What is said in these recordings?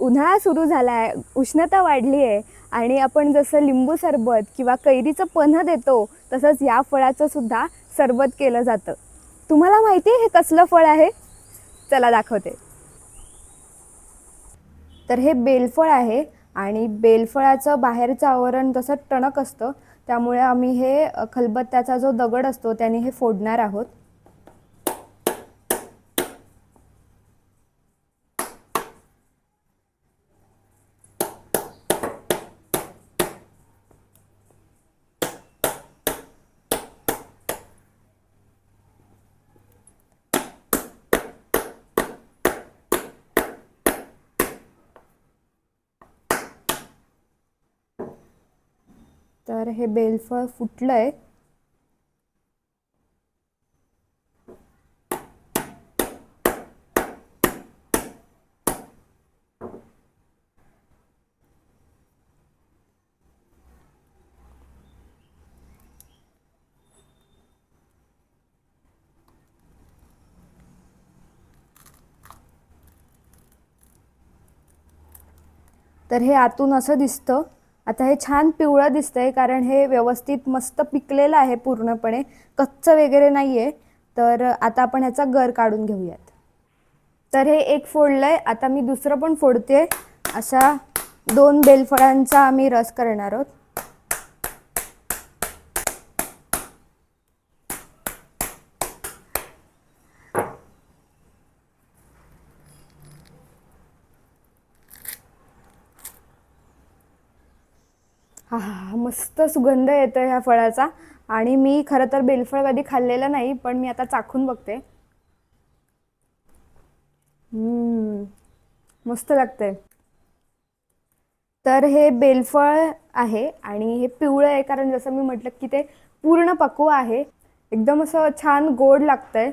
उन्हाळा सुरू झाला आहे, उष्णता वाढली आहे आणि आपण जसं लिंबू सरबत किंवा कैरीचं पन्ह देतो तसंच या फळाचं सुद्धा सरबत केलं जातं। तुम्हाला माहिती आहे हे कसलं फळ आहे? चला दाखवते। तर हे बेलफळ आहे आणि बेलफळाचं बाहेरचं आवरण तसं टणक असतं, त्यामुळे आम्ही हे खलबत्त्याचा जो दगड असतो त्याने हे फोडणार आहोत। तर हे बेलफळ फुटलंय। तर हे आतून असं दिसतं। आता हे छान पिवळं दिसतंय कारण हे व्यवस्थित मस्त पिकलेलं आहे, पूर्णपणे कच्चं वगैरे नाहीये। तर आता आपण ह्याचा गर काढून घेऊयात। तर हे एक फोडलंय, आता मी दुसरं पण फोडते। अशा 2 बेलफळांचा आम्ही रस करणार आहोत। हा हा, मस्त सुगंध येतो ह्या फळाचा। आणि मी खरं तर बेलफळ कधी खाल्लेलं नाही, पण मी आता चाखून बघते। मस्त लागतंय। तर हे बेलफळ आहे आणि हे पिवळं आहे कारण जसं मी म्हटलं की ते पूर्ण पक्व आहे। एकदम असं छान गोड लागतंय।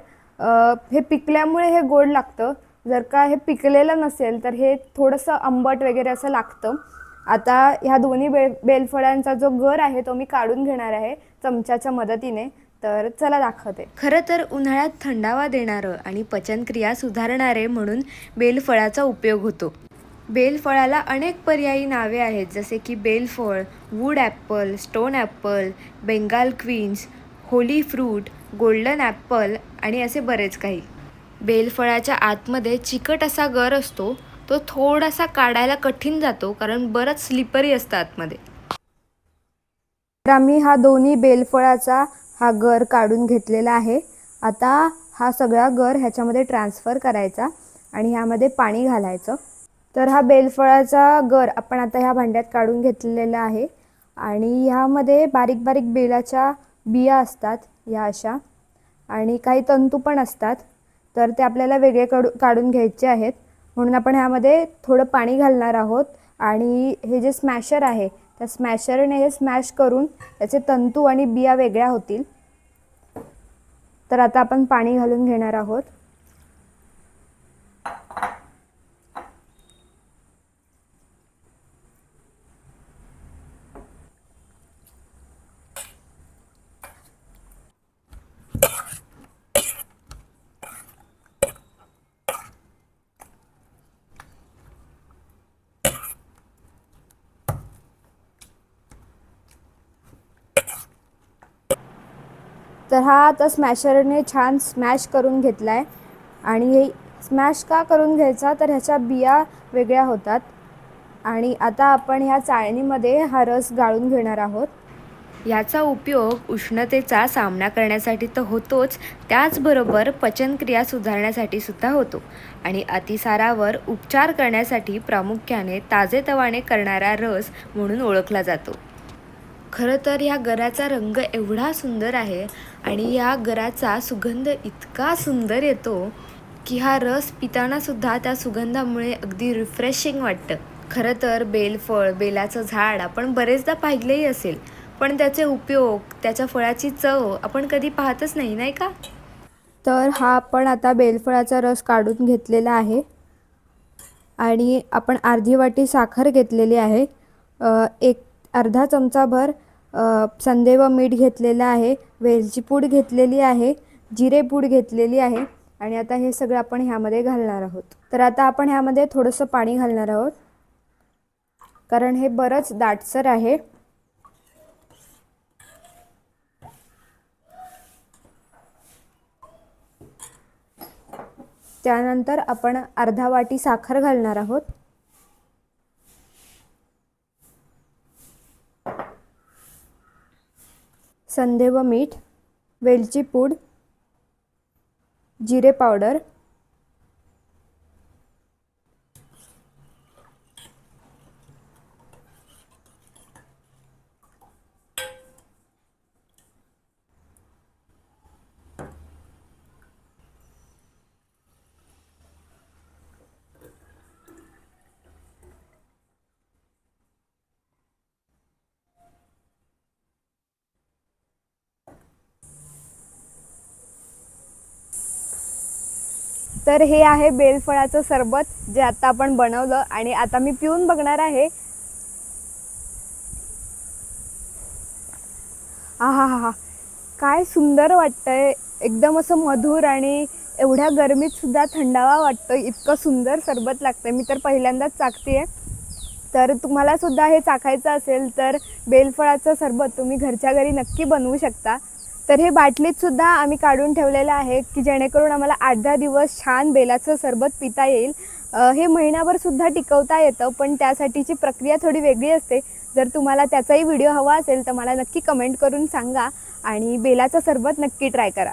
हे पिकल्यामुळे हे गोड लागतं। जर का हे पिकलेलं नसेल तर हे थोडंसं आंबट वगैरे असं लागतं। आता ह्या दोन्ही बेलफळांचा जो गर आहे तो मी काढून घेणार आहे चमच्याच्या मदतीने। तर चला दाखवते। खरं तर उन्हाळ्यात थंडावा देणारं आणि पचनक्रिया सुधारणारे म्हणून बेलफळाचा उपयोग होतो। बेलफळाला अनेक पर्यायी नावे आहेत, जसे की बेलफळ, wood apple, stone apple, Bengal queens, holy fruit, golden apple आणि असे बरेच काही। बेलफळाच्या आतमध्ये चिकट असा गर असतो, तो थोडासा काढायला कठीण जातो कारण बरंच स्लिपरी असतं आतमध्ये। तर आम्ही हा दोन्ही बेलफळाचा हा गर काढून घेतलेला आहे। आता हा सगळा गर ह्याच्यामध्ये ट्रान्सफर करायचा आणि ह्यामध्ये पाणी घालायचं। तर हा बेलफळाचा गर आपण आता ह्या भांड्यात काढून घेतलेला आहे आणि ह्यामध्ये बारीक बारीक बेलाच्या बिया असतात ह्या अशा, आणि काही तंतू पण असतात। तर ते आपल्याला वेगळे काढून घ्यायचे आहेत, म्हणून आपण ह्यामध्ये थोडं पाणी घालणार आहोत आणि हे जे स्मॅशर आहे त्या स्मॅशरने हे स्मॅश करून त्याचे तंतू आणि बिया वेगळ्या होतील। तर आता आपण पाणी घालून घेणार आहोत। तर हा आता स्मॅशरने छान स्मॅश करून घेतला आहे आणि हे स्मॅश का करून घ्यायचा तर ह्याच्या बिया वेगळ्या होतात। आणि आता आपण ह्या चाळणीमध्ये हा रस गाळून घेणार आहोत। याचा उपयोग उष्णतेचा सामना करण्यासाठी तर होतोच, त्याचबरोबर पचनक्रिया सुधारण्यासाठी सुद्धा होतो आणि अतिसारावर उपचार करण्यासाठी प्रामुख्याने ताजेतवाने करणारा रस म्हणून ओळखला जातो। खरं तर ह्या गराचा रंग एवढा सुंदर आहे आणि या गराचा सुगंध इतका सुंदर येतो की हा रस पितानासुद्धा त्या सुगंधामुळे अगदी रिफ्रेशिंग वाटतं। खरं तर बेलफळ, बेलाचं झाड आपण बरेचदा पाहिलेही असेल, पण त्याचे उपयोग, त्याच्या फळाची चव आपण कधी पाहतच नाही, नाही का? तर हा आपण आता बेलफळाचा रस काढून घेतलेला आहे आणि आपण अर्धी वाटी साखर घेतलेली आहे। एक अर्धा चमचाभर संदेव मीठ घेतलेलं आहे, वेलची पूड घेतलेली आहे, जिरे पूड घेतलेली आहे आणि आता हे सगळं आपण ह्यामध्ये घालणार आहोत. तर आता आपण ह्यामध्ये थोडंसं पाणी घालणार आहोत, कारण हे बरंच दाटसर आहे. त्यानंतर आपण अर्धा वाटी साखर घालणार आहोत. संधे व मीठ, वेलची पूड, जिरे पावडर, तर हे आहे बेलफळाचं सरबत जे आता आपण बनवलं आणि आता मी पिऊन बघणार आहे. आहा हा हा, काय सुंदर वाटतंय, एकदम असं मधुर आणि एवढ्या गरमीत सुद्धा थंडावा वाटतो. इतकं सुंदर सरबत लागतंय. मी तर पहिल्यांदाच चाखतेय. तर तुम्हाला सुद्धा हे चाखायचं असेल तर बेलफळाचं सरबत तुम्ही घरच्या घरी नक्की बनवू शकता. तर हे बाटलीत सुद्धा आम्ही काढून ठेवलेलं आहे की जेणेकरून आम्हाला 8-10 दिवस छान बेलाचं सरबत पिता येईल. हे महिनाभर सुद्धा टिकवता येतं, पण त्यासाठीची प्रक्रिया थोडी वेगळी असते. जर तुम्हाला त्याचाही व्हिडिओ हवा असेल तर मला नक्की कमेंट करून सांगा आणि बेलाचं सरबत नक्की ट्राय करा.